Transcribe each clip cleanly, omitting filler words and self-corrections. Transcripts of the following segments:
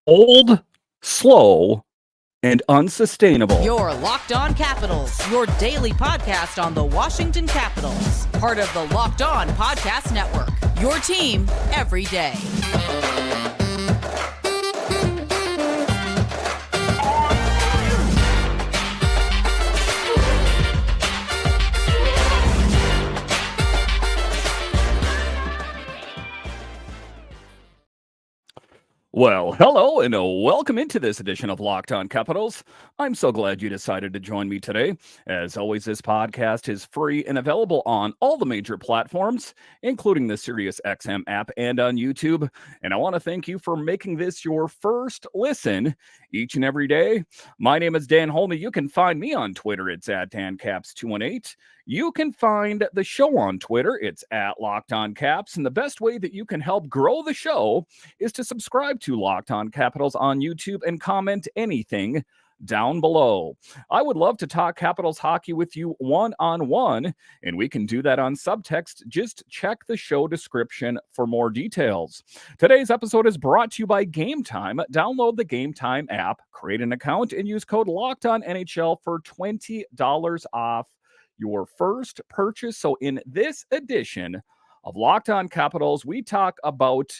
Old, slow, and unsustainable. Your Locked On Capitals, your daily podcast on the Washington Capitals. Part of the Locked On Podcast Network. Your team every day. Well, hello and welcome into this edition of Locked On Capitals. I'm so glad you decided to join me today. As always, this podcast is free and available on all the major platforms, including the SiriusXM app and on YouTube. And I want to thank you for making this your first listen each and every day. My name is Dan Holme. You can find me on Twitter. It's at DanCaps218. You can find the show on Twitter. It's at Locked On Caps. And the best way that you can help grow the show is to subscribe to Locked On Capitals on YouTube and comment anything down below. I would love to talk Capitals hockey with you one-on-one, and we can do that on subtext. Just check the show description for more details. Today's episode is brought to you by Game Time. Download the Game Time app, create an account, and use code LOCKEDONNHL for $20 off your first purchase. So in this edition of Locked On Capitals, we talk about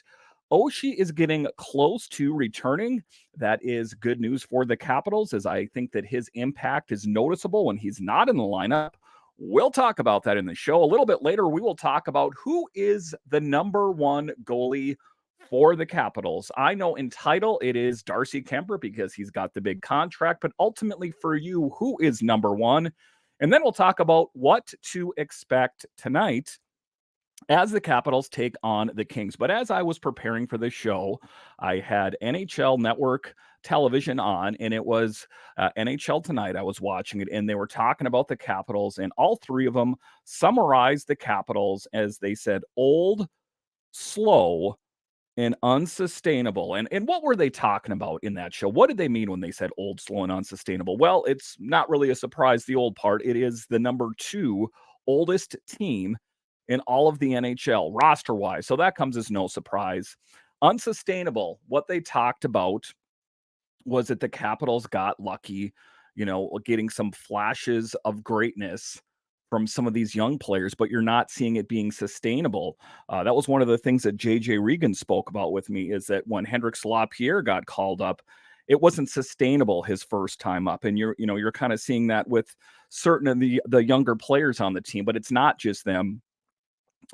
Oshie is getting close to returning. That is good news for the Capitals, as I think that his impact is noticeable when he's not in the lineup. We'll talk about that in the show. A little bit later, we will talk about who is the number one goalie for the Capitals. I know in title it is Darcy Kuemper because he's got the big contract, but ultimately for you, who is number one? And then we'll talk about what to expect tonight as the Capitals take on the Kings. But as I was preparing for this show, I had NHL Network television on, and it was NHL Tonight. I was watching it, and they were talking about the Capitals, and all three of them summarized the Capitals as they said, old, slow, and unsustainable. And what were they talking about in that show? What did they mean when they said old, slow, and unsustainable? Well, it's not really a surprise, the old part. It is the number two oldest team in all of the NHL roster-wise. So that comes as no surprise. Unsustainable, what they talked about was that the Capitals got lucky, getting some flashes of greatness from some of these young players, but you're not seeing it being sustainable. That was one of the things that JJ Regan spoke about with me, is that when Hendrik Lapierre got called up, it wasn't sustainable his first time up. And you're kind of seeing that with certain of the younger players on the team, but it's not just them.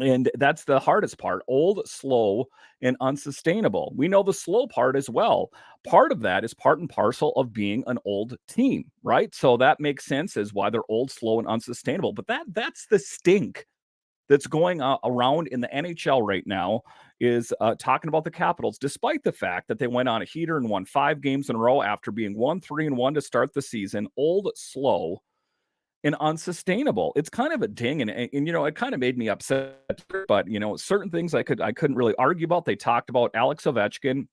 And that's the hardest part: old, slow, and unsustainable. We know the slow part as well. Part of that is part and parcel of being an old team, right? So that makes sense as why they're old, slow, and unsustainable. But that's the stink that's going around in the NHL right now, is talking about the Capitals, despite the fact that they went on a heater and won 5 games in a row after being 1-3-1 to start the season. Old, slow, and unsustainable. It's kind of a ding, and it kind of made me upset. But certain things I couldn't really argue about. They talked about Alex Ovechkin.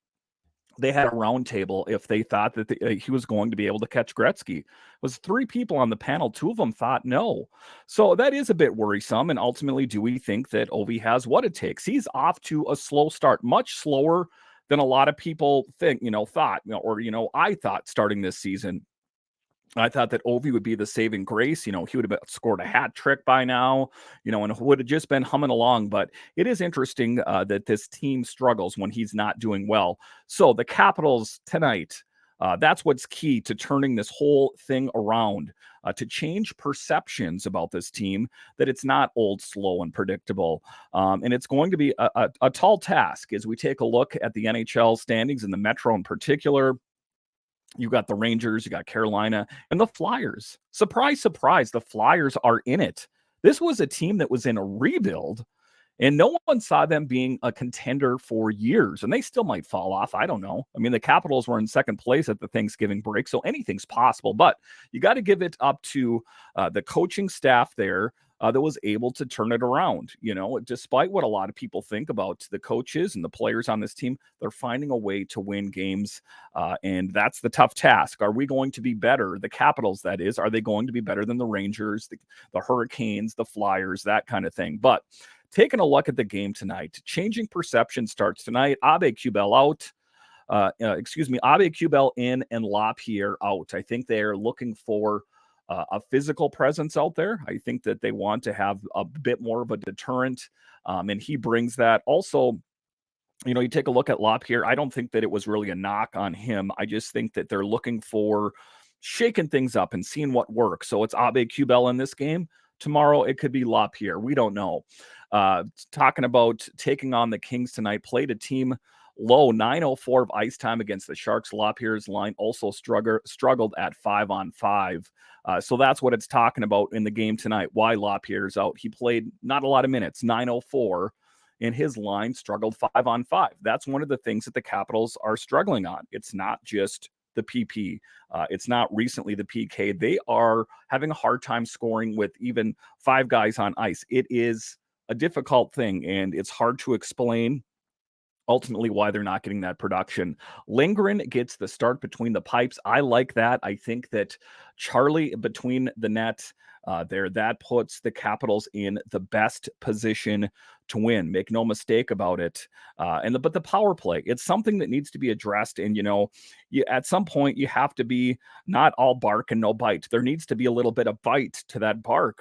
They had a roundtable if they thought that he was going to be able to catch Gretzky. It was 3 people on the panel. 2 of them thought no. So that is a bit worrisome. And ultimately, do we think that Ovi has what it takes? He's off to a slow start, much slower than a lot of people thought, I thought starting this season. I thought that Ovi would be the saving grace. He would have scored a hat trick by now, and would have just been humming along. But it is interesting that this team struggles when he's not doing well. So the Capitals tonight, that's what's key to turning this whole thing around, to change perceptions about this team, that it's not old, slow, and predictable. And it's going to be a tall task as we take a look at the NHL standings in the Metro in particular. You got the Rangers, you got Carolina, and the Flyers. Surprise, surprise, the Flyers are in it. This was a team that was in a rebuild, and no one saw them being a contender for years, and they still might fall off. I don't know. I mean, the Capitals were in second place at the Thanksgiving break, so anything's possible, but you got to give it up to the coaching staff there, that was able to turn it around. Despite what a lot of people think about the coaches and the players on this team, they're finding a way to win games, and that's the tough task. Are we going to be better? The Capitals, that is. Are they going to be better than the Rangers, the Hurricanes, the Flyers, that kind of thing? But taking a look at the game tonight, changing perception starts tonight. Abe Kubel out. Abe Kubel in and Lapierre out. I think they are looking for a physical presence out there. I think that they want to have a bit more of a deterrent, and he brings that. Also, you take a look at Lapierre. I don't think that it was really a knock on him. I just think that they're looking for shaking things up and seeing what works. So it's Abe Kubel in this game. Tomorrow it could be Lapierre. We don't know. Talking about taking on the Kings tonight, played a team low 9:04 of ice time against the Sharks. Lapierre's line also struggled at 5-on-5. So that's what it's talking about in the game tonight. Why Lapierre's out. He played not a lot of minutes, 9:04, and his line struggled 5-on-5. That's one of the things that the Capitals are struggling on. It's not just the PP. It's not recently the PK. They are having a hard time scoring with even 5 guys on ice. It is a difficult thing, and it's hard to explain ultimately why they're not getting that production. Lindgren gets the start between the pipes. I like that. I think that Charlie between the net there, that puts the Capitals in the best position to win. Make no mistake about it. But the power play, it's something that needs to be addressed. And, at some point you have to be not all bark and no bite. There needs to be a little bit of bite to that bark.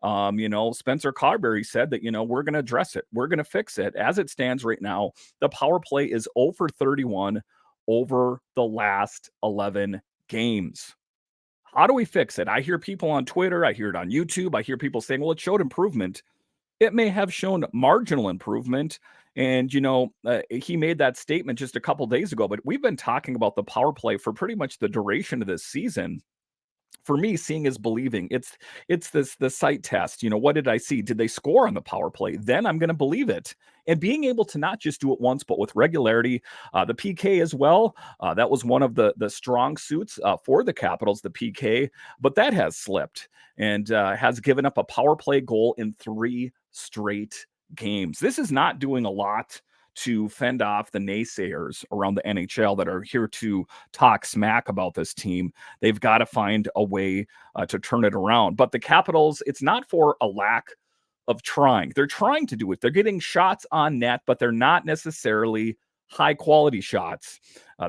Spencer Carberry said that, we're going to address it. We're going to fix it. As it stands right now, the power play is 0 for 31 over the last 11 games. How do we fix it? I hear people on Twitter, I hear it on YouTube, I hear people saying, well, it showed improvement. It may have shown marginal improvement. And, he made that statement just a couple days ago, but we've been talking about the power play for pretty much the duration of this season. For me, seeing is believing. It's the sight test. What did I see? Did they score on the power play? Then I'm going to believe it. And being able to not just do it once, but with regularity, the PK as well. That was one of the strong suits for the Capitals, the PK, but that has slipped and has given up a power play goal in 3 straight games. This is not doing a lot to fend off the naysayers around the NHL that are here to talk smack about this team. They've got to find a way to turn it around. But the Capitals, it's not for a lack of trying. They're trying to do it. They're getting shots on net, but they're not necessarily high quality shots.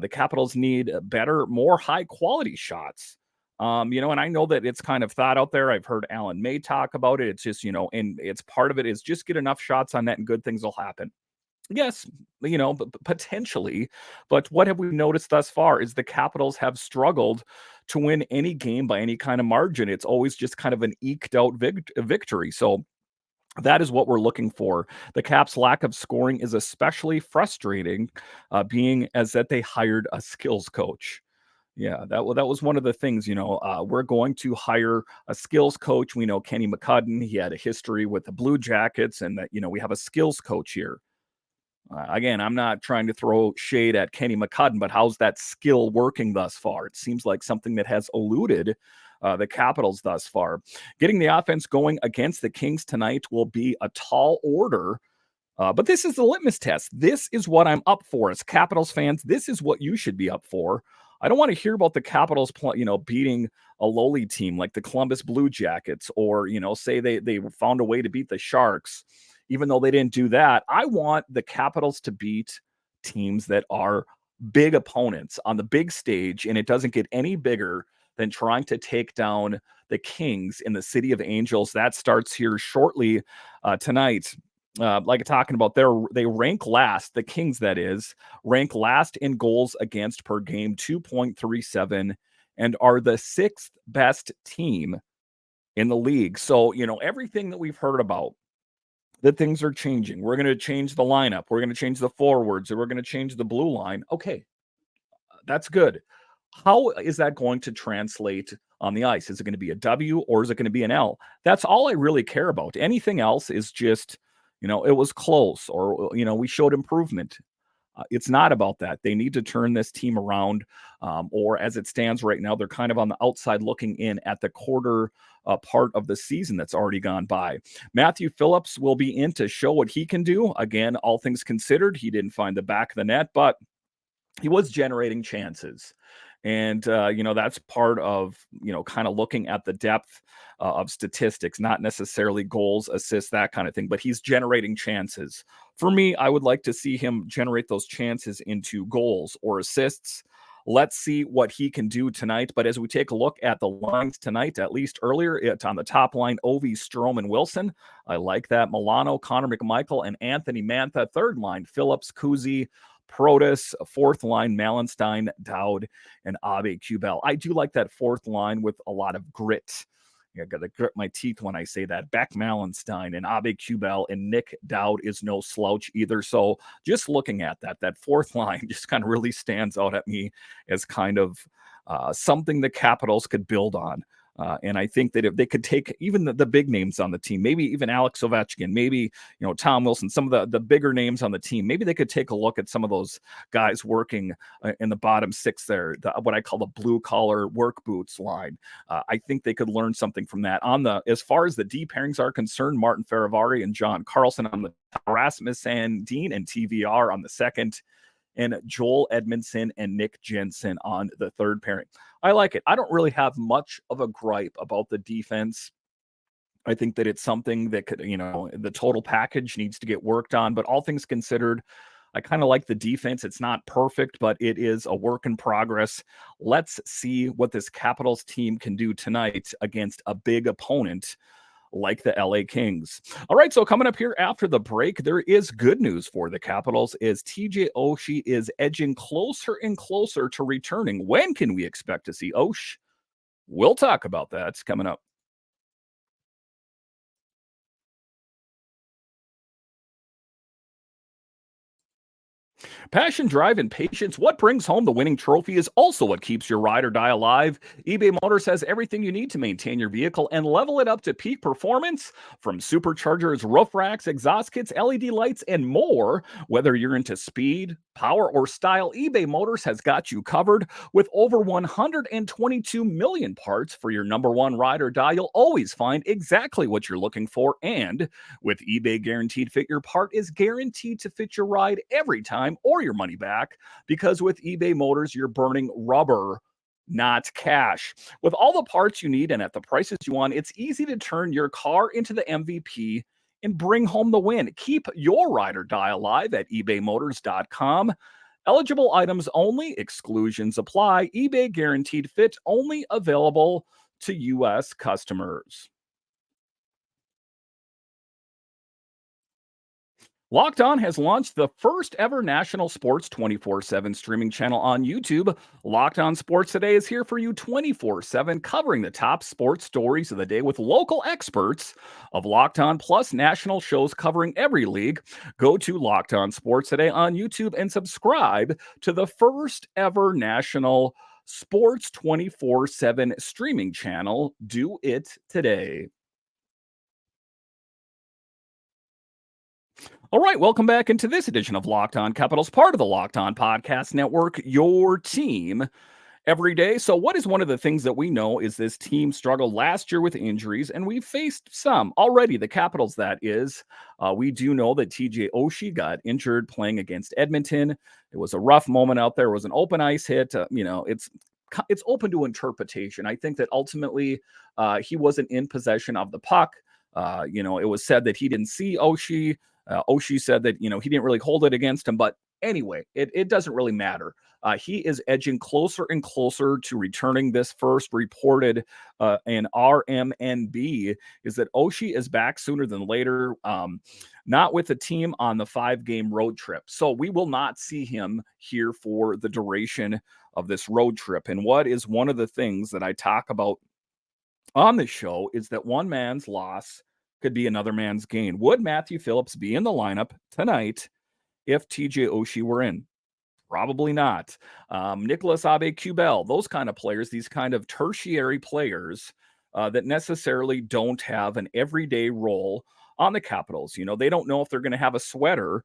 The Capitals need better, more high quality shots. And I know that it's kind of thought out there. I've heard Alan May talk about it. It's just, and it's part of it is just get enough shots on net and good things will happen. Yes, potentially. But what have we noticed thus far is the Capitals have struggled to win any game by any kind of margin. It's always just kind of an eked out victory. So that is what we're looking for. The Caps' lack of scoring is especially frustrating, being as that they hired a skills coach. Yeah, that was one of the things, we're going to hire a skills coach. We know Kenny McCudden. He had a history with the Blue Jackets, and that, we have a skills coach here. Again, I'm not trying to throw shade at Kenny McCudden, but how's that skill working thus far? It seems like something that has eluded the Capitals thus far. Getting the offense going against the Kings tonight will be a tall order, but this is the litmus test. This is what I'm up for as Capitals fans. This is what you should be up for. I don't want to hear about the Capitals, beating a lowly team like the Columbus Blue Jackets, or say they found a way to beat the Sharks. Even though they didn't do that, I want the Capitals to beat teams that are big opponents on the big stage, and it doesn't get any bigger than trying to take down the Kings in the City of Angels. That starts here shortly tonight. Like talking about, they rank last, the Kings that is, rank last in goals against per game, 2.37, and are the 6th best team in the league. So, everything that we've heard about, that things are changing. We're going to change the lineup. We're going to change the forwards. We're going to change the blue line. Okay, that's good. How is that going to translate on the ice? Is it going to be a W or is it going to be an L? That's all I really care about. Anything else is just, it was close, or, we showed improvement. It's not about that. They need to turn this team around, or as it stands right now, they're kind of on the outside looking in at the quarter part of the season that's already gone by. Matthew Phillips will be in to show what he can do. Again, all things considered, he didn't find the back of the net, but he was generating chances. And, that's part of, kind of looking at the depth of statistics, not necessarily goals, assists, that kind of thing, but he's generating chances. For me, I would like to see him generate those chances into goals or assists. Let's see what he can do tonight. But as we take a look at the lines tonight, at least earlier, it's on the top line, Ovi, Strome, and Wilson. I like that. Milano, Connor McMichael, and Anthony Mantha. Third line, Phillips, Kuzi, Protus. Fourth line, Malenstein, Dowd, and Abe Kubel. I do like that fourth line with a lot of grit. I got to grit my teeth when I say that. Beck Malenstein and Abe Kubel and Nick Dowd is no slouch either. So just looking at that fourth line just kind of really stands out at me as kind of something the Capitals could build on. And I think that if they could take even the big names on the team, maybe even Alex Ovechkin, maybe, Tom Wilson, some of the bigger names on the team, maybe they could take a look at some of those guys working in the bottom six there, what I call the blue collar work boots line. I think they could learn something from that. As far as the D pairings are concerned, Martin Feravari and John Carlson on the Rasmus and Dean and TVR on the second, and Joel Edmondson and Nick Jensen on the third pairing. I like it. I don't really have much of a gripe about the defense. I think that it's something that could, the total package needs to get worked on. But all things considered, I kind of like the defense. It's not perfect, but it is a work in progress. Let's see what this Capitals team can do tonight against a big opponent like the LA Kings. All right, so coming up here after the break, there is good news for the Capitals as TJ Oshie is edging closer and closer to returning. When can we expect to see Osh? We'll talk about that. It's coming up. Passion, drive, and patience. What brings home the winning trophy is also what keeps your ride or die alive. eBay Motors has everything you need to maintain your vehicle and level it up to peak performance, from superchargers, roof racks, exhaust kits, LED lights, and more. Whether you're into speed, power, or style, eBay Motors has got you covered. With over 122 million parts for your number one ride or die, you'll always find exactly what you're looking for. And with eBay Guaranteed Fit, your part is guaranteed to fit your ride every time or your money back, because with eBay Motors, you're burning rubber, not cash. With all the parts you need and at the prices you want, it's easy to turn your car into the MVP and bring home the win. Keep your ride or die alive at ebaymotors.com. Eligible items only, exclusions apply. eBay Guaranteed Fit only available to U.S. customers. Locked On has launched the first ever national sports 24/7 streaming channel on YouTube. Locked On Sports Today is here for you 24/7, covering the top sports stories of the day with local experts of Locked On, plus national shows covering every league. Go to Locked On Sports Today on YouTube and subscribe to the first ever national sports 24/7 streaming channel. Do it today. All right, welcome back into this edition of Locked On Capitals, part of the Locked On Podcast Network, your team every day. So, what is one of the things that we know is this team struggled last year with injuries, and we faced some already, the Capitals, that is. We do know that TJ Oshie got injured playing against Edmonton. It was a rough moment out there. It was an open ice hit. It's open to interpretation. I think that ultimately he wasn't in possession of the puck. It was said that he didn't see Oshie. Oshie said that, he didn't really hold it against him. But anyway, it doesn't really matter. He is edging closer and closer to returning. This first reported in RMNB is that Oshie is back sooner than later, not with the team on the 5-game road trip. So we will not see him here for the duration of this road trip. And what is one of the things that I talk about on the show is that one man's loss could be another man's gain. Would Matthew Phillips be in the lineup tonight if TJ Oshie were in? Probably not. Nicholas Abe Kubel, those kind of players, these kind of tertiary players that necessarily don't have an everyday role on the Capitals. They don't know if they're going to have a sweater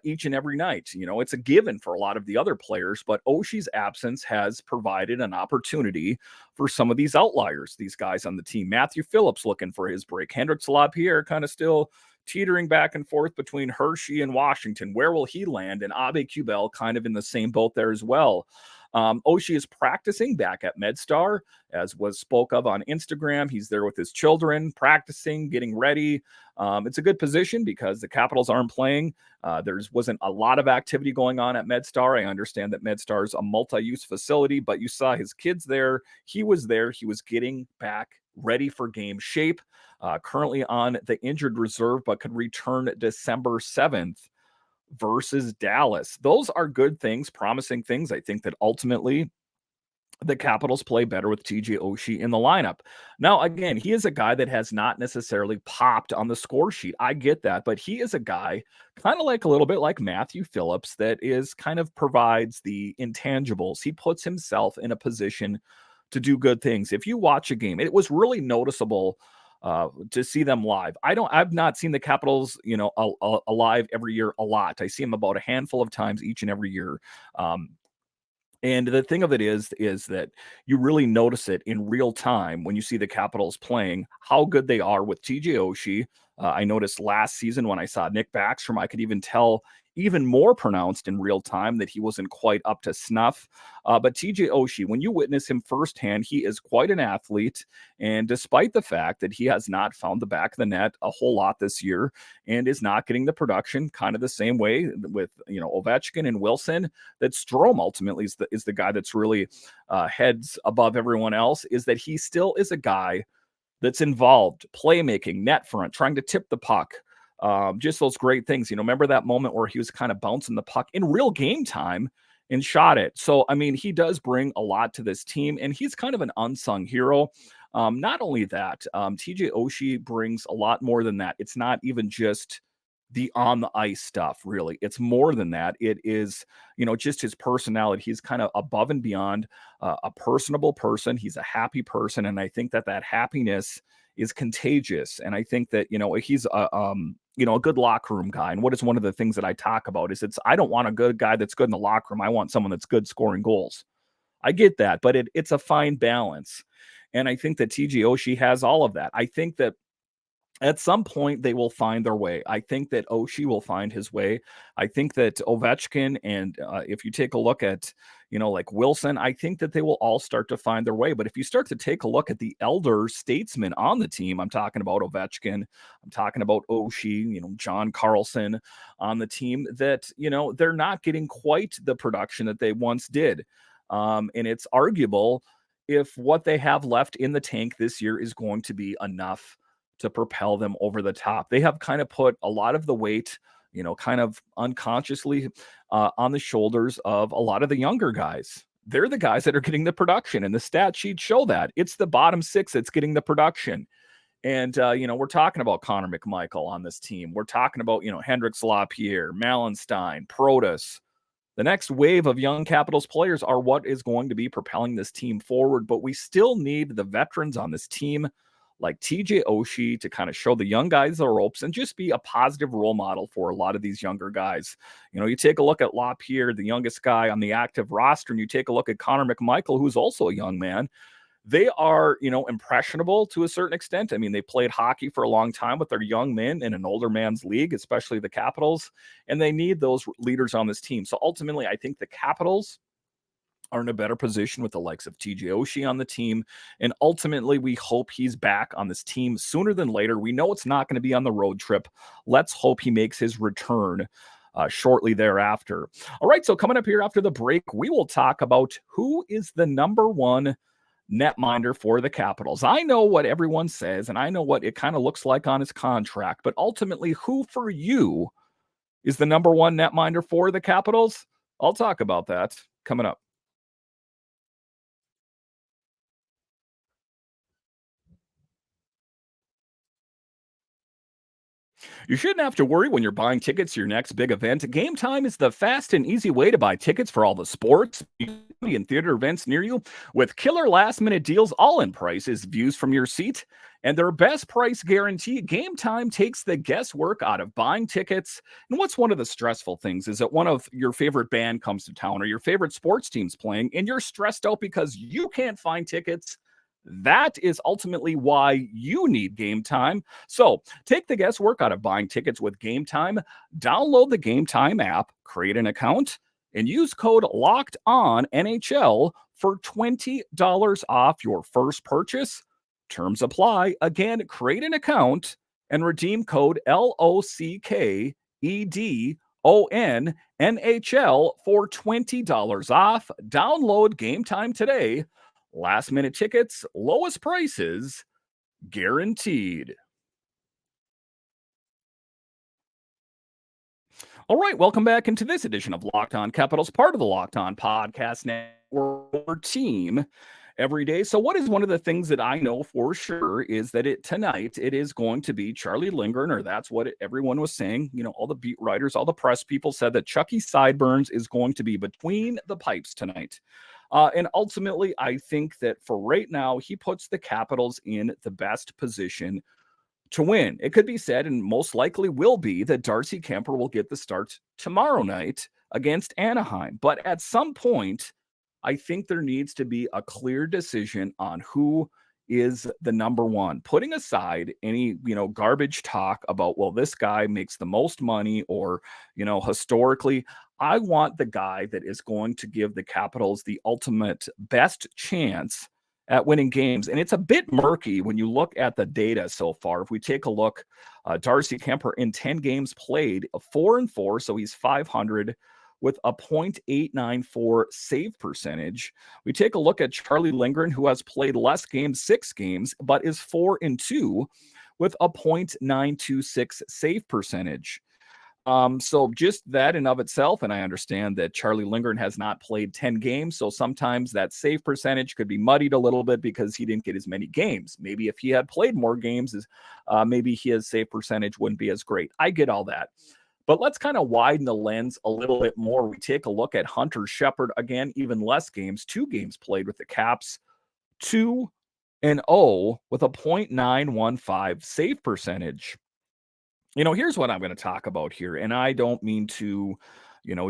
each and every night. It's a given for a lot of the other players, but Oshie's absence has provided an opportunity for some of these outliers, these guys on the team. Matthew Phillips looking for his break. Hendrix Lapierre kind of still teetering back and forth between Hershey and Washington. Where will he land? And Abe Kubel kind of in the same boat there as well. Oshie is practicing back at MedStar, as was spoke of on Instagram. He's there with his children, practicing, getting ready. It's a good position because the Capitals aren't playing. There wasn't a lot of activity going on at MedStar. I understand that MedStar is a multi-use facility, but you saw his kids there. He was there. He was getting back ready for game shape. Currently on the injured reserve, but could return December 7th versus Dallas. Those are good things, promising things. I think that ultimately the Capitals play better with TJ Oshie in the lineup. Now, again, he is a guy that has not necessarily popped on the score sheet. I get that, but he is a guy kind of like a little bit like Matthew Phillips that is kind of provides the intangibles. He puts himself in a position to do good things. If you watch a game, it was really noticeable to see them live. I've not seen the Capitals, alive every year a lot. I see them about a handful of times each and every year. Um, and the thing of it is that you really notice it in real time when you see the Capitals playing, how good they are with TJ Oshie. I noticed last season when I saw Nick Backstrom, I could even tell even more pronounced in real time that he wasn't quite up to snuff. But TJ Oshie, when you witness him firsthand, he is quite an athlete. And despite the fact that he has not found the back of the net a whole lot this year and is not getting the production kind of the same way with, Ovechkin and Wilson, that Strome ultimately is the guy that's really heads above everyone else, is that he still is a guy that's involved, playmaking, net front, trying to tip the puck. Just those great things. Remember that moment where he was kind of bouncing the puck in real game time and shot it. So, I mean, he does bring a lot to this team, and he's kind of an unsung hero. Not only that, TJ Oshie brings a lot more than that. It's not even just the on the ice stuff, really. It's more than that. It is, just his personality. He's kind of above and beyond a personable person. He's a happy person. And I think that happiness is contagious. And I think that, he's a good locker room guy. And what is one of the things that I talk about is I don't want a good guy that's good in the locker room. I want someone that's good scoring goals. I get that, but it's a fine balance. And I think that TJ Oshie has all of that. I think that at some point they will find their way. I think that Oshie will find his way. I think that Ovechkin and if you take a look at, like Wilson, I think that they will all start to find their way. But if you start to take a look at the elder statesmen on the team, I'm talking about Ovechkin, I'm talking about Oshie, John Carlson on the team, that, they're not getting quite the production that they once did. And it's arguable if what they have left in the tank this year is going to be enough to propel them over the top. They have kind of put a lot of the weight, kind of unconsciously on the shoulders of a lot of the younger guys. They're the guys that are getting the production, and the stat sheets show that. It's the bottom six that's getting the production. And, we're talking about Connor McMichael on this team. We're talking about, Hendricks Lapierre, Malenstein, Protas. The next wave of young Capitals players are what is going to be propelling this team forward, but we still need the veterans on this team like TJ Oshie to kind of show the young guys the ropes and just be a positive role model for a lot of these younger guys. You take a look at Lapierre, the youngest guy on the active roster, and you take a look at Connor McMichael, who's also a young man. They are, impressionable to a certain extent. I mean, they played hockey for a long time, but they're young men in an older man's league, especially the Capitals, and they need those leaders on this team. So ultimately, I think the Capitals are in a better position with the likes of TJ Oshie on the team. And ultimately, we hope he's back on this team sooner than later. We know it's not going to be on the road trip. Let's hope he makes his return shortly thereafter. All right, so coming up here after the break, we will talk about who is the number one netminder for the Capitals. I know what everyone says, and I know what it kind of looks like on his contract, but ultimately, who for you is the number one netminder for the Capitals? I'll talk about that coming up. You shouldn't have to worry when you're buying tickets to your next big event. Game Time is the fast and easy way to buy tickets for all the sports, and theater events near you, with killer last-minute deals, all in prices, views from your seat, and their best price guarantee. Game Time takes the guesswork out of buying tickets. And what's one of the stressful things is that one of your favorite band comes to town or your favorite sports team's playing, and you're stressed out because you can't find tickets. That is ultimately why you need Game Time. So take the guesswork out of buying tickets with Game Time. Download the Game Time app, create an account, and use code locked on NHL for $20 off your first purchase. Terms apply. Again, create an account and redeem code LOCKEDON for $20 off. Download Game Time today. Last minute tickets, lowest prices guaranteed. All right, welcome back into this edition of Locked On Capitals, part of the Locked On Podcast Network team every day. So, what is one of the things that I know for sure is that tonight it is going to be Charlie Lindgren, or that's what everyone was saying. You know, all the beat writers, all the press people said that Chucky Sideburns is going to be between the pipes tonight. And ultimately, I think that for right now, he puts the Capitals in the best position to win. It could be said, and most likely will be, that Darcy Kemper will get the start tomorrow night against Anaheim. But at some point, I think there needs to be a clear decision on who is the number one, putting aside any, garbage talk about, well, this guy makes the most money, or, historically. I want the guy that is going to give the Capitals the ultimate best chance at winning games. And it's a bit murky when you look at the data so far. If we take a look, Darcy Kemper in 10 games played, 4-4, so he's 500 with a .894 save percentage. We take a look at Charlie Lindgren, who has played less games, 6 games, but is 4-2 with a .926 save percentage. So just that in of itself, and I understand that Charlie Lindgren has not played 10 games, so sometimes that save percentage could be muddied a little bit because he didn't get as many games. Maybe if he had played more games, maybe his save percentage wouldn't be as great. I get all that. But let's kind of widen the lens a little bit more. We take a look at Hunter Shepard, again, even less games, 2 games played with the Caps, 2-0 with a .915 save percentage. Here's what I'm going to talk about here. And I don't mean to,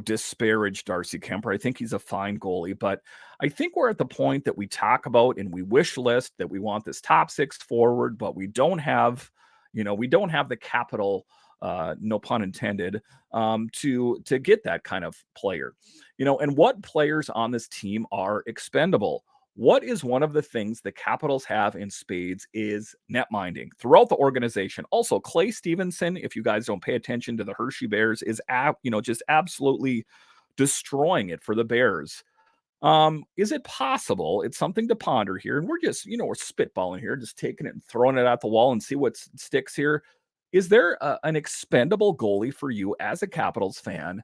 disparage Darcy Kemper. I think he's a fine goalie, but I think we're at the point that we talk about and we wish list that we want this top 6 forward, but we don't have, the capital, no pun intended, to get that kind of player. And what players on this team are expendable? What is one of the things the Capitals have in spades is net minding throughout the organization. Also, Clay Stevenson, if you guys don't pay attention to the Hershey Bears, is just absolutely destroying it for the Bears. Is it possible? It's something to ponder here, and we're just, we're spitballing here, just taking it and throwing it at the wall and see what sticks here. Is there an expendable goalie for you as a Capitals fan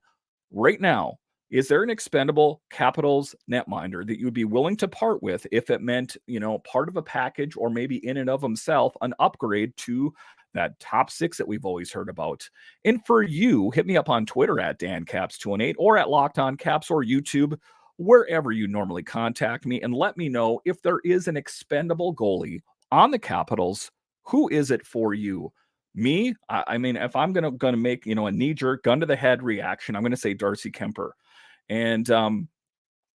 right now? Is there an expendable Capitals netminder that you would be willing to part with if it meant, part of a package, or maybe in and of himself, an upgrade to that top 6 that we've always heard about? And for you, hit me up on Twitter at DanCaps218 or at Locked On Caps or YouTube, wherever you normally contact me, and let me know if there is an expendable goalie on the Capitals. Who is it for you? Me, I mean, if I'm gonna make, a knee-jerk gun to the head reaction, I'm gonna say Darcy Kemper. And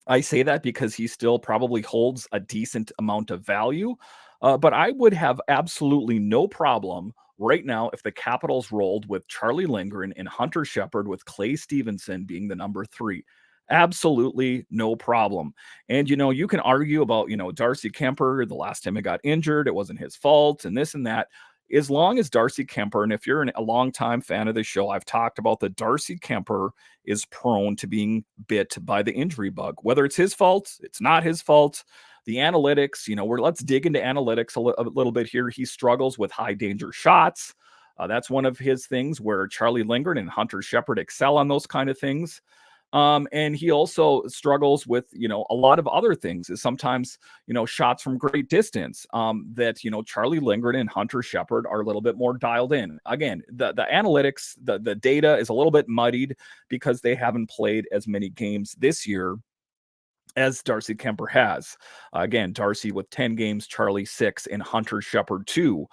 I say that because he still probably holds a decent amount of value. But I would have absolutely no problem right now if the Capitals rolled with Charlie Lindgren and Hunter Shepard, with Clay Stevenson being the number 3. Absolutely no problem. And, you can argue about, Darcy Kemper, the last time he got injured, it wasn't his fault, and this and that. As long as Darcy Kemper, and if you're a longtime fan of the show, I've talked about that Darcy Kemper is prone to being bit by the injury bug. Whether it's his fault, it's not his fault. The analytics, let's dig into analytics a little bit here. He struggles with high danger shots. That's one of his things where Charlie Lindgren and Hunter Shepard excel on those kind of things. And he also struggles with, a lot of other things, is sometimes, shots from great distance, that, Charlie Lindgren and Hunter Shepard are a little bit more dialed in. Again, the analytics, the data is a little bit muddied because they haven't played as many games this year as Darcy Kemper has. Again, Darcy with 10 games, Charlie 6, and Hunter Shepard 2.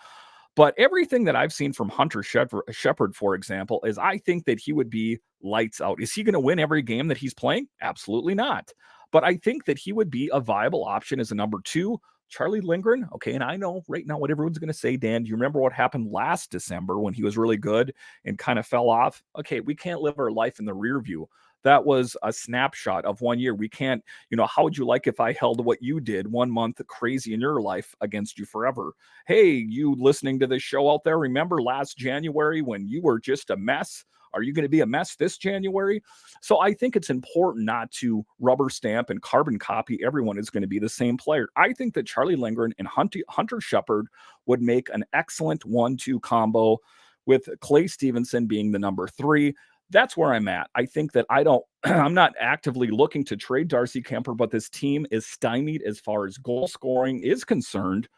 But everything that I've seen from Hunter Shepard, for example, is I think that he would be lights out. Is he going to win every game that he's playing? Absolutely not. But I think that he would be a viable option as a number 2, Charlie Lindgren, okay, and I know right now what everyone's going to say, Dan. Do you remember what happened last December when he was really good and kind of fell off? Okay, we can't live our life in the rear view. That was a snapshot of 1 year. We can't, how would you like if I held what you did 1 month crazy in your life against you forever? Hey, you listening to this show out there, remember last January when you were just a mess? Are you going to be a mess this January? So I think it's important not to rubber stamp and carbon copy everyone is going to be the same player. I think that Charlie Lindgren and Hunter Shepard would make an excellent 1-2 combo with Clay Stevenson being the number 3. That's where I'm at. I think that I'm not actively looking to trade Darcy Kemper, but this team is stymied as far as goal scoring is concerned.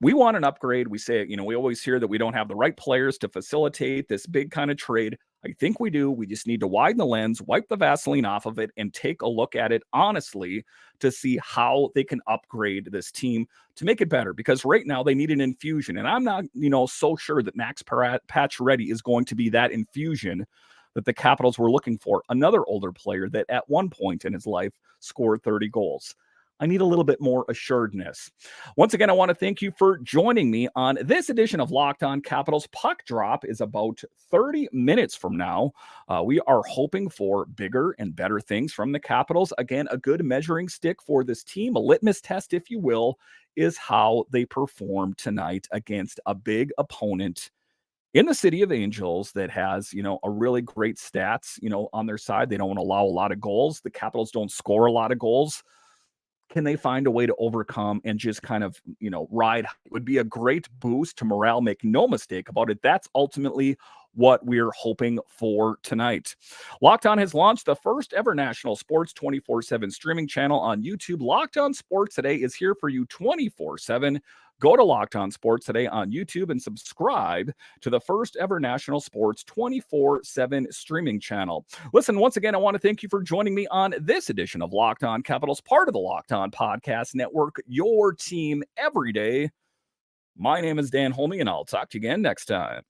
We want an upgrade. We say, we always hear that we don't have the right players to facilitate this big kind of trade. I think we do. We just need to widen the lens, wipe the Vaseline off of it, and take a look at it honestly to see how they can upgrade this team to make it better. Because right now they need an infusion. And I'm not, so sure that Max Pacioretty is going to be that infusion that the Capitals were looking for. Another older player that at one point in his life scored 30 goals. I need a little bit more assuredness. Once again, I want to thank you for joining me on this edition of Locked On Capitals. Puck drop is about 30 minutes from now. We are hoping for bigger and better things from the Capitals. Again, a good measuring stick for this team, a litmus test, if you will, is how they perform tonight against a big opponent in the City of Angels that has, a really great stats, on their side. They don't allow a lot of goals. The Capitals don't score a lot of goals. Can they find a way to overcome and just kind of, ride? It would be a great boost to morale. Make no mistake about it. That's ultimately what we're hoping for tonight. Locked On has launched the first ever national sports 24/7 streaming channel on YouTube. Locked On Sports Today is here for you 24/7. Go to Locked On Sports Today on YouTube and subscribe to the first ever national sports 24/7 streaming channel. Listen, once again, I want to thank you for joining me on this edition of Locked On Capitals, part of the Locked On Podcast Network, your team every day. My name is Dan Holme, and I'll talk to you again next time.